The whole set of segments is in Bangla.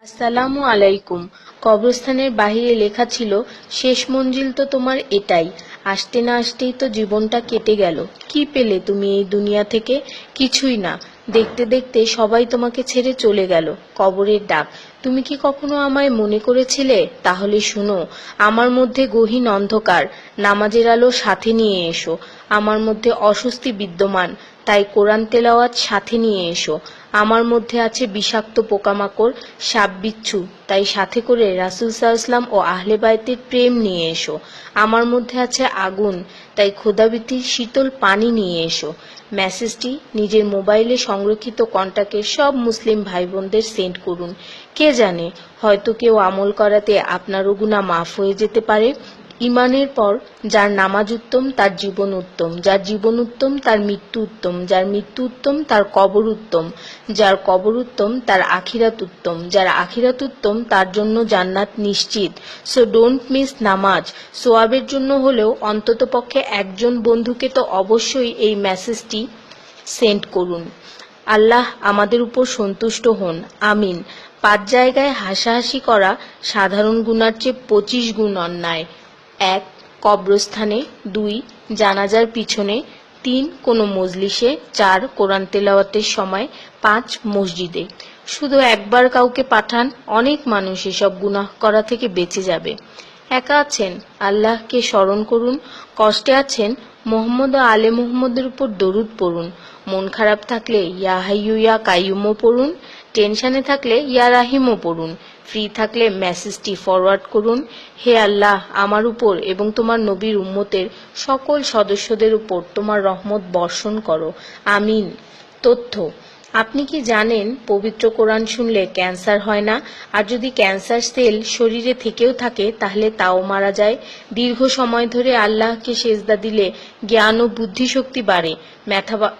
আসসালামু আলাইকুম। কবরস্থানের বাহিরে লেখা ছিল, শেষ মঞ্জিল তো তোমার এটাই। আসতে না আসতেই তো জীবনটা কেটে গেল। কি পেলে তুমি এই দুনিয়া থেকে? কিছুই না। দেখতে দেখতে সবাই তোমাকে ছেড়ে চলে গেল। কবরের ডাক। তুমি কি কখনো আমায় মনে করেছিলে? তাহলে শুনো, আমার মধ্যে গহীন অন্ধকার, নামাজের আলো সাথে নিয়ে এসো। আমার মধ্যে অস্বস্তি বিদ্যমান, তাই কোরআন তেলাওয়াত সাথে নিয়ে এসো। আমার মধ্যে আছে বিষাক্ত পোকামাকড়, সাপ বিচ্ছু, তাই সাথে করে রাসূল সাল্লাল্লাহু ও আহলে বাইতের প্রেম নিয়ে এসো। আমার মধ্যে আছে আগুন, তাই খোদাভীতির শীতল পানি নিয়ে এসো। মেসেজটি নিজের মোবাইলে সংরক্ষিত কন্টাক্টে সব মুসলিম ভাই বোনদের সেন্ড করুন। কে জানে, হয়তো কেউ আমল করাতে আপনারও গুনাহ মাফ হয়ে যেতে পারে। ঈমানের পর যার নামাজ উত্তম তার জীবন উত্তম, যার জীবন উত্তম তার মৃত্যু উত্তম, যার মৃত্যু উত্তম তার কবর উত্তম, যার কবর উত্তম তার আখিরাত উত্তম, যার আখিরাত উত্তম তার জন্য জান্নাত নিশ্চিত। সো ডোন্ট মিস নামাজ। সোয়াবের জন্য হলেও অন্ততপক্ষে একজন বন্ধুকে তো অবশ্যই এই মেসেজটি সেন্ড করুন। আল্লাহ আমাদের উপর সন্তুষ্ট হন, আমিন। 5 জায়গায় হাসাহাসি করা সাধারণ গুনার চেয়ে 25 গুণ অন্যায়। 1. কবরস্থানে, 2. জানাজার পিছনে, 3. কোনো মজলিসে, 4. কোরআন তেলাওয়াতের সময়, 5. মসজিদে। শুধু একবার কাউকে পাঠান, অনেক মানুষ এসব গুনাহ করা থেকে বেঁচে যাবে। একা আছেন, আল্লাহকে স্মরণ করুন। কষ্টে আছেন, মোহাম্মদ ও আলে মুহাম্মদের উপর দরুদ পড়ুন। মন খারাপ থাকলে ইয়া হাইয়ু ইয়া কাইয়ুমও পড়ুন। টেনশনে থাকলে ইয়া রাহিমও পড়ুন। ফ্রি থাকলে মেসেজটি ফরওয়ার্ড করুন। হে আল্লাহ, আমার উপর এবং তোমার নবীর উম্মতের সকল সদস্যদের উপর তোমার রহমত বর্ষণ করো, আমিন। তথ্য: আপনি কি জানেন পবিত্র কোরআন শুনলে ক্যান্সার হয় না? আর যদি ক্যান্সার সেল শরীরে থেকেও থাকে তাহলে তাও মারা যায়। দীর্ঘ সময় ধরে আল্লাহকে সেজদা দিলে জ্ঞান ও বুদ্ধিশক্তি বাড়ে।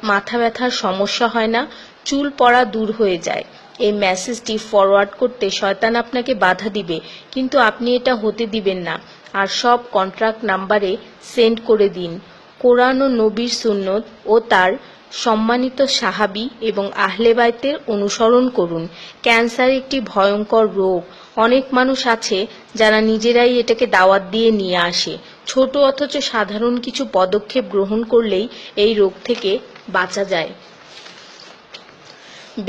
মাথা ব্যথার সমস্যা হয় না, চুল পড়া দূর হয়ে যায়। এই মেসেজটি ফরওয়ার্ড করতে শয়তান আপনাকে বাধা দিবে, কিন্তু আপনি এটা হতে দিবেন না। আর সব কন্ট্রাক্ট নাম্বারে সেন্ড করে দিন। কোরআন ও নবীর সুন্নত ও তার সম্মানিত সাহাবী এবং আহলে বাইতের অনুসরণ করুন। ক্যান্সার একটি ভয়ঙ্কর রোগ। অনেক মানুষ আছে যারা নিজেরাই এটাকে দাওয়াত দিয়ে নিয়ে আসে। ছোট অথচ সাধারণ কিছু পদক্ষেপ গ্রহণ করলেই এই রোগ থেকে বাঁচা যায়।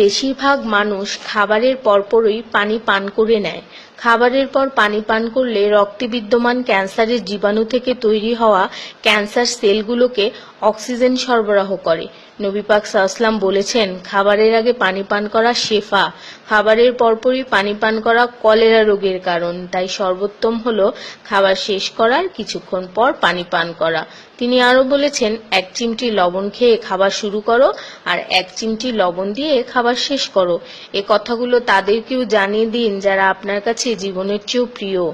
বেশিরভাগ মানুষ খাবারের পরপরই পানি পান করে নেয়। খাবারের পর পানি পান করলে রক্তে বিদ্যমান ক্যান্সারের জীবাণু থেকে তৈরি হওয়া ক্যান্সার সেলগুলোকে অক্সিজেন সরবরাহ করে। নবী পাক সাল্লাল্লাহু বলেছেন, খাবারের আগে পানি পান করা শেফা। খাবারের পরপরই পানি পান করা কলেরা রোগের কারণ, তাই সর্বোত্তম হলো খাবার শেষ করার কিছুক্ষণ পর পানি পান করা। তিনি আরো বলেছেন, 1 চিমটি লবণ খেয়ে খাবার শুরু করো আর 1 চিমটি লবণ দিয়ে খাবার শেষ করো। এ কথাগুলো তাদেরকেও জানিয়ে দিন যারা আপনার কাছে জীবনের চেয়েও প্রিয়।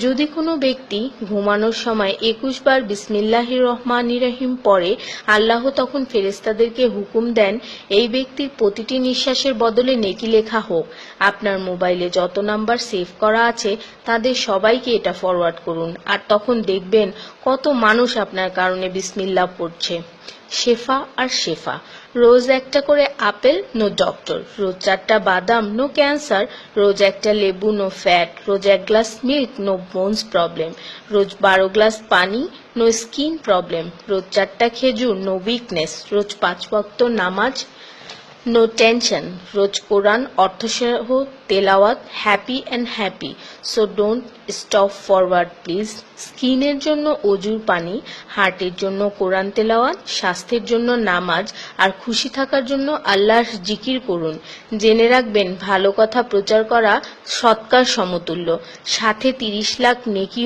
যদি কোনো ব্যক্তি ঘুমানোর সময় 21 বার বিসমিল্লাহির রহমানির রহিম পড়ে, আল্লাহ তখন ফেরেশতাদেরকে হুকুম দেন এই ব্যক্তির প্রতিটি নিঃশ্বাসের বদলে নেকি লেখা হোক। আপনার মোবাইলে যত নাম্বার সেভ করা আছে তাদের সবাইকে এটা ফরওয়ার্ড করুন, আর তখন দেখবেন কত মানুষ আপনার কারণে বিসমিল্লাহ পড়ছে। শেফা আর শেফা। রোজ একটা করে আপেল, নো ডক্টর। রোজ 4টা বাদাম, নো ক্যান্সার। রোজ একটা লেবু, নো ফ্যাট। রোজ 1 glass milk, no bones problem. রোজ 12 গ্লাস পানি, নো স্কিন প্রবলেম। রোজ 4টা খেজুর, নো উইকনেস। রোজ 5 ওয়াক্ত নামাজ, নো টেনশন। রোজ কোরআন অর্থসহ তেলাওয়াত, happy and happy. So don't stop forward please. স্কিনের জন্য অজুর পানি, হার্টের জন্য কোরআন তেলাওয়াত, স্বাস্থ্যের জন্য নামাজ, আর খুশি থাকার জন্য আল্লাহর জিকির করুন। জেনে রাখবেন, ভালো কথা প্রচার করা সৎকার সমতুল্য, সাথে 30 লাখ নেকি